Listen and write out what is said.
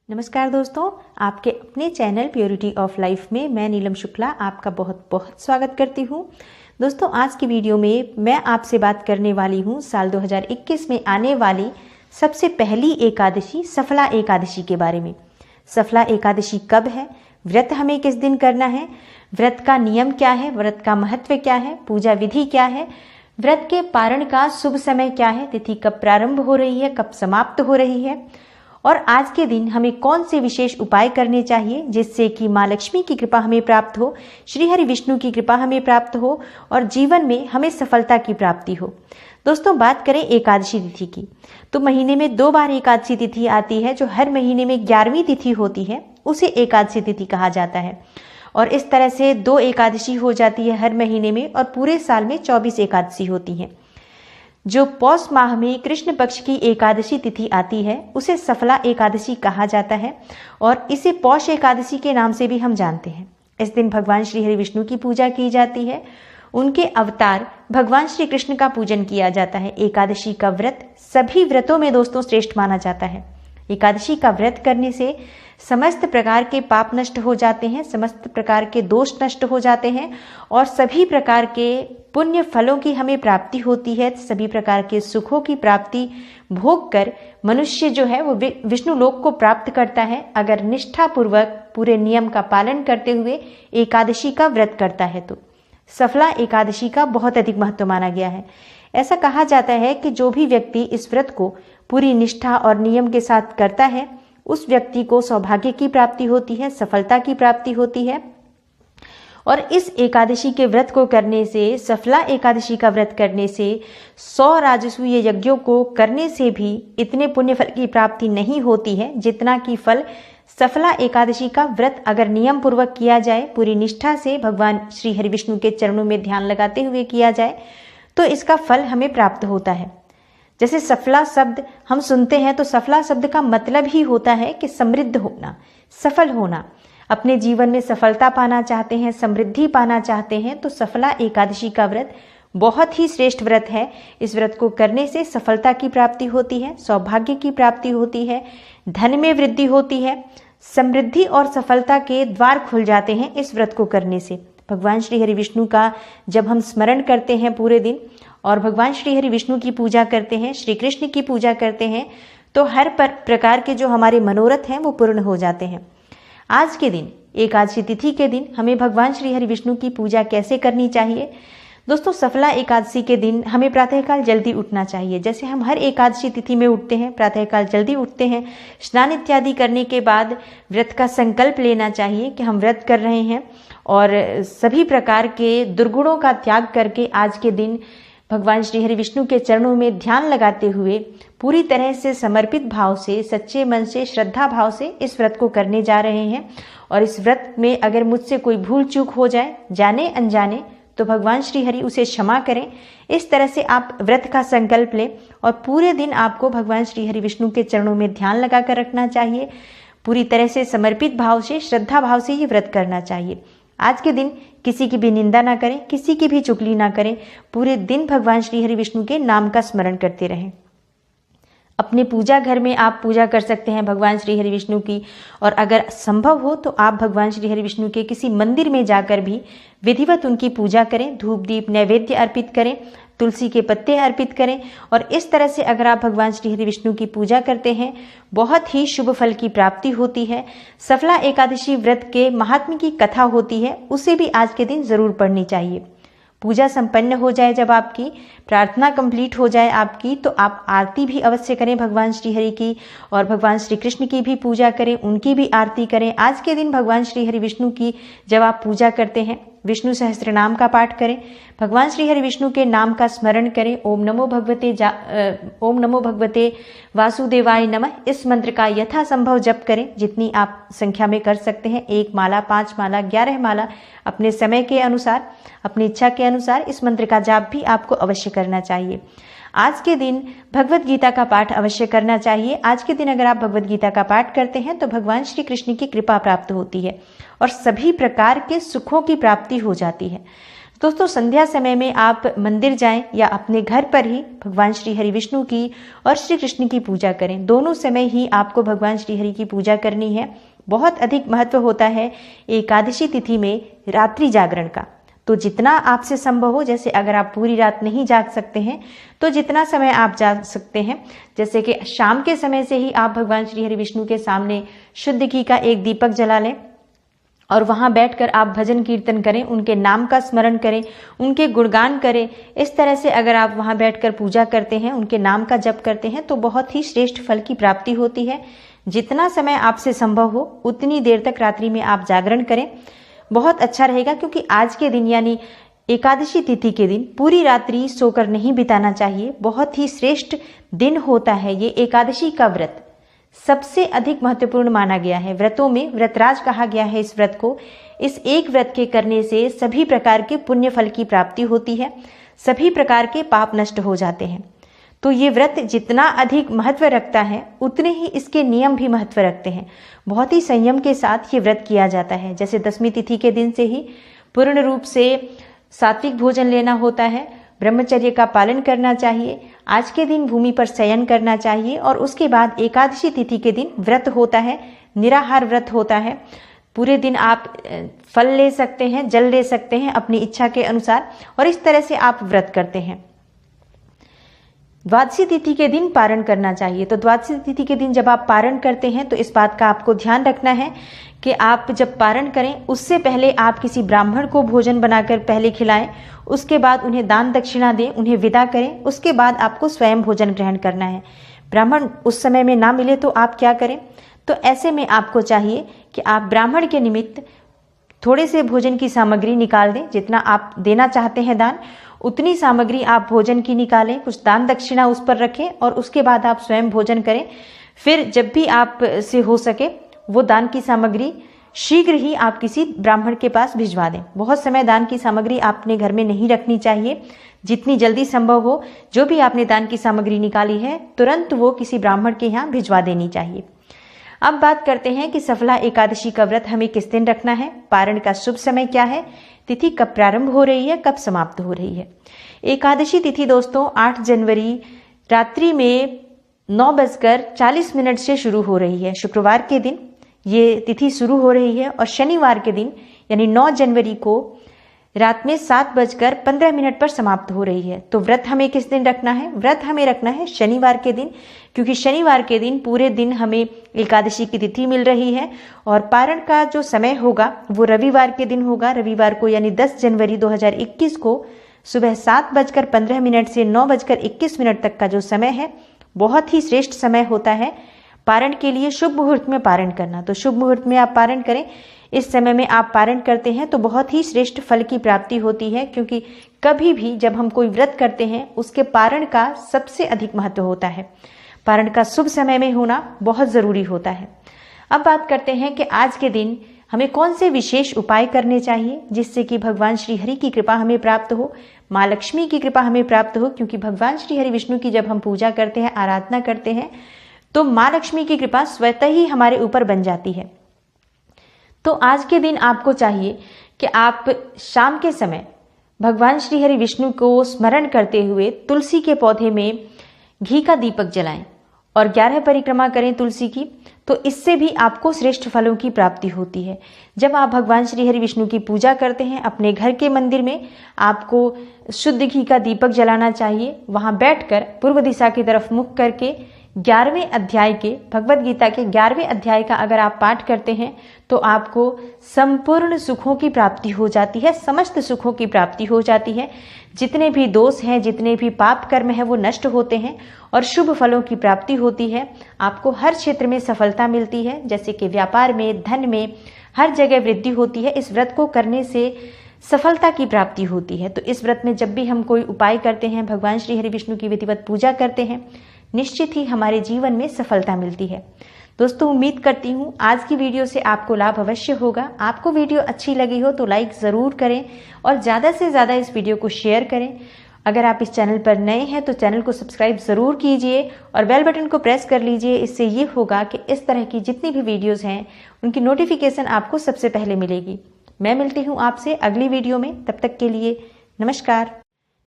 नमस्कार दोस्तों, आपके अपने चैनल प्योरिटी ऑफ लाइफ में मैं नीलम शुक्ला आपका बहुत बहुत स्वागत करती हूँ। दोस्तों, आज की वीडियो में मैं आपसे बात करने वाली हूँ साल 2021 में आने वाली सबसे पहली एकादशी सफला एकादशी के बारे में। सफला एकादशी कब है, व्रत हमें किस दिन करना है, व्रत का नियम क्या है, व्रत का महत्व क्या है, पूजा विधि क्या है, व्रत के पारण का शुभ समय क्या है, तिथि कब प्रारंभ हो रही है, कब समाप्त हो रही है, और आज के दिन हमें कौन से विशेष उपाय करने चाहिए जिससे कि माँ लक्ष्मी की कृपा हमें प्राप्त हो, श्री हरि विष्णु की कृपा हमें प्राप्त हो और जीवन में हमें सफलता की प्राप्ति हो। दोस्तों, बात करें एकादशी तिथि की तो महीने में 2 बार एकादशी तिथि आती है। जो हर महीने में 11वीं तिथि होती है उसे एकादशी तिथि कहा जाता है और इस तरह से 2 एकादशी हो जाती है हर महीने में और पूरे साल में 24 एकादशी होती हैं। जो पौष माह में कृष्ण पक्ष की एकादशी तिथि आती है उसे सफला एकादशी कहा जाता है और इसे पौष एकादशी के नाम से भी हम जानते हैं। इस दिन भगवान श्री हरि विष्णु की पूजा की जाती है, उनके अवतार भगवान श्री कृष्ण का पूजन किया जाता है। एकादशी का व्रत सभी व्रतों में दोस्तों श्रेष्ठ माना जाता है। एकादशी का व्रत करने से समस्त प्रकार के पाप नष्ट हो जाते हैं, समस्त प्रकार के दोष नष्ट हो जाते हैं और सभी प्रकार के पुण्य फलों की हमें प्राप्ति होती है। सभी प्रकार के सुखों की प्राप्ति भोग कर मनुष्य जो है वो विष्णु लोक को प्राप्त करता है अगर निष्ठापूर्वक पूरे नियम का पालन करते हुए एकादशी का व्रत करता है। तो सफला एकादशी का बहुत अधिक महत्व माना गया है। ऐसा कहा जाता है कि जो भी व्यक्ति इस व्रत को पूरी निष्ठा और नियम के साथ करता है उस व्यक्ति को सौभाग्य की प्राप्ति होती है, सफलता की प्राप्ति होती है। और इस एकादशी के व्रत को करने से, सफला एकादशी का व्रत करने से 100 राजसूय यज्ञों को करने से भी इतने पुण्य फल की प्राप्ति नहीं होती है जितना कि फल सफला एकादशी का व्रत अगर नियम पूर्वक किया जाए, पूरी निष्ठा से भगवान श्री हरि विष्णु के चरणों में ध्यान लगाते हुए किया जाए तो इसका फल हमें प्राप्त होता है। जैसे सफला शब्द हम सुनते हैं तो सफला शब्द का मतलब ही होता है कि समृद्ध होना, सफल होना। अपने जीवन में सफलता पाना चाहते हैं, समृद्धि पाना चाहते हैं तो सफला एकादशी का व्रत बहुत ही श्रेष्ठ व्रत है। इस व्रत को करने से सफलता की प्राप्ति होती है, सौभाग्य की प्राप्ति होती है, धन में वृद्धि होती है, समृद्धि और सफलता के द्वार खुल जाते हैं इस व्रत को करने से। भगवान श्री हरि विष्णु का जब हम स्मरण करते हैं पूरे दिन और भगवान श्री हरि विष्णु की पूजा करते हैं, श्री कृष्ण की पूजा करते हैं तो हर प्रकार के जो हमारे मनोरथ हैं वो पूर्ण हो जाते हैं। आज के दिन, एकादशी तिथि के दिन हमें भगवान श्री हरि विष्णु की पूजा कैसे करनी चाहिए? दोस्तों, सफला एकादशी के दिन हमें प्रातःकाल जल्दी उठना चाहिए। जैसे हम हर एकादशी तिथि में उठते हैं, प्रातःकाल जल्दी उठते हैं, स्नान इत्यादि करने के बाद व्रत का संकल्प लेना चाहिए कि हम व्रत कर रहे हैं और सभी प्रकार के दुर्गुणों का त्याग करके आज के दिन भगवान श्री हरि विष्णु के चरणों में ध्यान लगाते हुए पूरी तरह से समर्पित भाव से, सच्चे मन से, श्रद्धा भाव से इस व्रत को करने जा रहे हैं। और इस व्रत में अगर मुझसे कोई भूल चूक हो जाए जाने अनजाने तो भगवान श्री हरि उसे क्षमा करें। इस तरह से आप व्रत का संकल्प लें और पूरे दिन आपको भगवान श्री हरि विष्णु के चरणों में ध्यान लगा कर रखना चाहिए। पूरी तरह से समर्पित भाव से, श्रद्धा भाव से ये व्रत करना चाहिए। आज के दिन किसी की भी निंदा ना करें, किसी की भी चुगली ना करें, पूरे दिन भगवान श्री हरि विष्णु के नाम का स्मरण करते रहें। अपने पूजा घर में आप पूजा कर सकते हैं भगवान श्री हरि विष्णु की और अगर संभव हो तो आप भगवान श्री हरि विष्णु के किसी मंदिर में जाकर भी विधिवत उनकी पूजा करें, धूप दीप नैवेद्य अर्पित करें, तुलसी के पत्ते अर्पित करें। और इस तरह से अगर आप भगवान श्री हरि विष्णु की पूजा करते हैं बहुत ही शुभ फल की प्राप्ति होती है। सफला एकादशी व्रत के महात्म्य की कथा होती है, उसे भी आज के दिन जरूर पढ़नी चाहिए। पूजा संपन्न हो जाए, जब आपकी प्रार्थना कंप्लीट हो जाए आपकी, तो आप आरती भी अवश्य करें भगवान श्री हरि की और भगवान श्री कृष्ण की भी पूजा करें, उनकी भी आरती करें। आज के दिन भगवान श्री हरि विष्णु की जब आप पूजा करते हैं विष्णु सहस्त्र नाम का पाठ करें, भगवान श्री हरि विष्णु के नाम का स्मरण करें। ओम नमो भगवते वासुदेवाय नमः इस मंत्र का यथासंभव जप करें, जितनी आप संख्या में कर सकते हैं। 1 माला, 5 माला, 11 माला, अपने समय के अनुसार, अपनी इच्छा के अनुसार इस मंत्र का जाप भी आपको अवश्य करना चाहिए। आज के दिन भगवत गीता का पाठ अवश्य करना चाहिए। आज के दिन अगर आप भगवत गीता का पाठ करते हैं तो भगवान श्री कृष्ण की कृपा प्राप्त होती है और सभी प्रकार के सुखों की प्राप्ति हो जाती है। दोस्तों संध्या समय में आप मंदिर जाएं या अपने घर पर ही भगवान श्री हरि विष्णु की और श्री कृष्ण की पूजा करें। दोनों समय ही आपको भगवान श्री हरि की पूजा करनी है। बहुत अधिक महत्व होता है एकादशी तिथि में रात्रि जागरण का। तो जितना आपसे संभव हो, जैसे अगर आप पूरी रात नहीं जाग सकते हैं तो जितना समय आप जाग सकते हैं, जैसे कि शाम के समय से ही आप भगवान श्री हरि विष्णु के सामने शुद्ध घी का एक दीपक जला लें और वहां बैठकर आप भजन कीर्तन करें, उनके नाम का स्मरण करें, उनके गुणगान करें। इस तरह से अगर आप वहां बैठकर पूजा करते हैं, उनके नाम का जप करते हैं तो बहुत ही श्रेष्ठ फल की प्राप्ति होती है। जितना समय आपसे संभव हो उतनी देर तक रात्रि में आप जागरण करें, बहुत अच्छा रहेगा। क्योंकि आज के दिन यानी एकादशी तिथि के दिन पूरी रात्रि सोकर नहीं बिताना चाहिए। बहुत ही श्रेष्ठ दिन होता है ये एकादशी का व्रत, सबसे अधिक महत्वपूर्ण माना गया है। व्रतों में व्रतराज कहा गया है इस व्रत को। इस एक व्रत के करने से सभी प्रकार के पुण्य फल की प्राप्ति होती है, सभी प्रकार के पाप नष्ट हो जाते हैं। तो ये व्रत जितना अधिक महत्व रखता है उतने ही इसके नियम भी महत्व रखते हैं। बहुत ही संयम के साथ ये व्रत किया जाता है। जैसे दशमी तिथि के दिन से ही पूर्ण रूप से सात्विक भोजन लेना होता है, ब्रह्मचर्य का पालन करना चाहिए, आज के दिन भूमि पर शयन करना चाहिए और उसके बाद एकादशी तिथि के दिन व्रत होता है, निराहार व्रत होता है। पूरे दिन आप फल ले सकते हैं, जल ले सकते हैं अपनी इच्छा के अनुसार और इस तरह से आप व्रत करते हैं। द्वादशी तिथि के दिन पारण करना चाहिए। तो द्वादशी तिथि के दिन जब आप पारण करते हैं तो इस बात का आपको ध्यान रखना है कि आप जब पारण करें उससे पहले आप किसी ब्राह्मण को भोजन बनाकर पहले खिलाएं, उसके बाद उन्हें दान दक्षिणा दें, उन्हें विदा करें, उसके बाद आपको स्वयं भोजन ग्रहण करना है। ब्राह्मण उस समय में ना मिले तो आप क्या करें? तो ऐसे में आपको चाहिए कि आप ब्राह्मण के निमित्त थोड़े से भोजन की सामग्री निकाल दें। जितना आप देना चाहते हैं दान, उतनी सामग्री आप भोजन की निकालें, कुछ दान दक्षिणा उस पर रखें और उसके बाद आप स्वयं भोजन करें। फिर जब भी आप से हो सके वो दान की सामग्री शीघ्र ही आप किसी ब्राह्मण के पास भिजवा दें। बहुत समय दान की सामग्री आपने घर में नहीं रखनी चाहिए। जितनी जल्दी संभव हो जो भी आपने दान की सामग्री निकाली है तुरंत वो किसी ब्राह्मण के यहाँ भिजवा देनी चाहिए। अब बात करते हैं कि सफला एकादशी का व्रत हमें किस दिन रखना है, पारण का शुभ समय क्या है, तिथि कब प्रारंभ हो रही है, कब समाप्त हो रही है। एकादशी तिथि दोस्तों 8 जनवरी रात्रि में 9:40 से शुरू हो रही है। शुक्रवार के दिन ये तिथि शुरू हो रही है और शनिवार के दिन यानी 9 जनवरी को रात में 7:15 पर समाप्त हो रही है। तो व्रत हमें किस दिन रखना है? व्रत हमें रखना है शनिवार के दिन, क्योंकि शनिवार के दिन पूरे दिन हमें एकादशी की तिथि मिल रही है और पारण का जो समय होगा वो रविवार के दिन होगा। रविवार को यानी 10 जनवरी 2021 को सुबह 7:15 से 9:21 तक का जो समय है बहुत ही श्रेष्ठ समय होता है पारण के लिए, शुभ मुहूर्त में पारण करना। तो शुभ मुहूर्त में आप पारण करें। इस समय में आप पारण करते हैं तो बहुत ही श्रेष्ठ फल की प्राप्ति होती है, क्योंकि कभी भी जब हम कोई व्रत करते हैं उसके पारण का सबसे अधिक महत्व होता है। पारण का शुभ समय में होना बहुत जरूरी होता है। अब बात करते हैं कि आज के दिन हमें कौन से विशेष उपाय करने चाहिए जिससे कि भगवान श्री हरि की कृपा हमें प्राप्त हो, माँ लक्ष्मी की कृपा हमें प्राप्त हो। क्योंकि भगवान श्री हरि विष्णु की जब हम पूजा करते हैं, आराधना करते हैं तो माँ लक्ष्मी की कृपा स्वतः ही हमारे ऊपर बन जाती है। तो आज के दिन आपको चाहिए कि आप शाम के समय भगवान श्री हरि विष्णु को स्मरण करते हुए तुलसी के पौधे में घी का दीपक जलाएं और 11 परिक्रमा करें तुलसी की। तो इससे भी आपको श्रेष्ठ फलों की प्राप्ति होती है। जब आप भगवान श्री हरि विष्णु की पूजा करते हैं अपने घर के मंदिर में आपको शुद्ध घी का दीपक जलाना चाहिए। वहां बैठकर पूर्व दिशा की तरफ मुख करके 11वें अध्याय के भगवत गीता के 11वें अध्याय का अगर आप पाठ करते हैं तो आपको संपूर्ण सुखों की प्राप्ति हो जाती है, समस्त सुखों की प्राप्ति हो जाती है। जितने भी दोष हैं, जितने भी पाप कर्म हैं वो नष्ट होते हैं और शुभ फलों की प्राप्ति होती है। आपको हर क्षेत्र में सफलता मिलती है, जैसे कि व्यापार में, धन में, हर जगह वृद्धि होती है। इस व्रत को करने से सफलता की प्राप्ति होती है। तो इस व्रत में जब भी हम कोई उपाय करते हैं, भगवान श्री हरि विष्णु की विधिवत पूजा करते हैं, निश्चित ही हमारे जीवन में सफलता मिलती है। दोस्तों उम्मीद करती हूँ आज की वीडियो से आपको लाभ अवश्य होगा। आपको वीडियो अच्छी लगी हो तो लाइक ज़रूर करें और ज़्यादा से ज़्यादा इस वीडियो को शेयर करें। अगर आप इस चैनल पर नए हैं तो चैनल को सब्सक्राइब ज़रूर कीजिए और बेल बटन को प्रेस कर लीजिए। इससे ये होगा कि इस तरह की जितनी भी वीडियोज़ हैं उनकी नोटिफिकेशन आपको सबसे पहले मिलेगी। मैं मिलती हूँ आपसे अगली वीडियो में, तब तक के लिए नमस्कार।